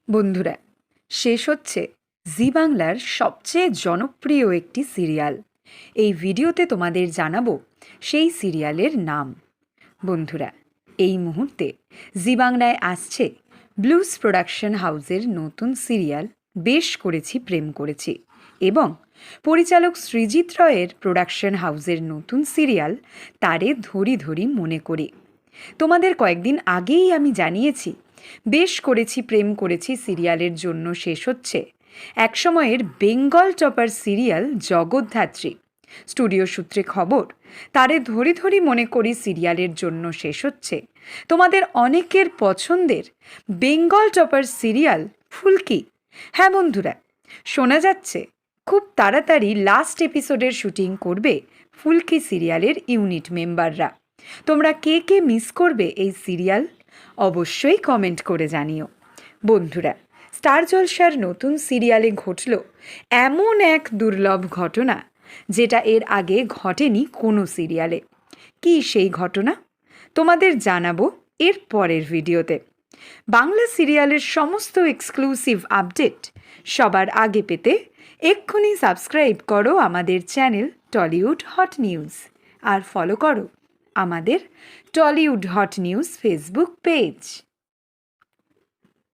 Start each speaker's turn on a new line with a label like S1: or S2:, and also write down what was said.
S1: বন্ধুরা, শেষ হচ্ছে জি বাংলার সবচেয়ে জনপ্রিয় একটি সিরিয়াল। এই ভিডিওতে তোমাদের জানাবো সেই সিরিয়ালের নাম। বন্ধুরা, এই মুহূর্তে জি বাংলায় আসছে ব্লুজ প্রোডাকশন হাউসের নতুন সিরিয়াল বেশ করেছি প্রেম করেছি, এবং পরিচালক সৃজিত রয়ের প্রোডাকশন হাউসের নতুন সিরিয়াল তারে ধরি ধরি মনে করি। তোমাদের কয়েকদিন আগেই আমি জানিয়েছি বেশ করেছি প্রেম করেছি সিরিয়ালের জন্য শেষ হচ্ছে একসময়ের Bengal topper serial Jagaddhatri. Studio সূত্রে খবর, তারে ধরি ধরি মনে করি সিরিয়ালের জন্য শেষ হচ্ছে তোমাদের অনেকের পছন্দের বেঙ্গল টপার সিরিয়াল ফুলকি। হ্যাঁ বন্ধুরা, শোনা যাচ্ছে খুব তাড়াতাড়ি লাস্ট এপিসোডের শুটিং করবে ফুলকি সিরিয়ালের ইউনিট মেম্বাররা। তোমরা কে কে মিস করবে এই সিরিয়াল অবশ্যই কমেন্ট করে জানিও। বন্ধুরা, স্টার জলসার নতুন সিরিয়ালে ঘটল এমন এক দুর্লভ ঘটনা যেটা এর আগে ঘটেনি কোনো সিরিয়ালে। কি সেই ঘটনা তোমাদের জানাবো এর পরের ভিডিওতে। বাংলা সিরিয়ালের সমস্ত এক্সক্লুসিভ আপডেট সবার আগে পেতে এক্ষুনি সাবস্ক্রাইব করো আমাদের চ্যানেল টলিউড হট নিউজ, আর ফলো করো আমাদের Tollywood hot news Facebook page.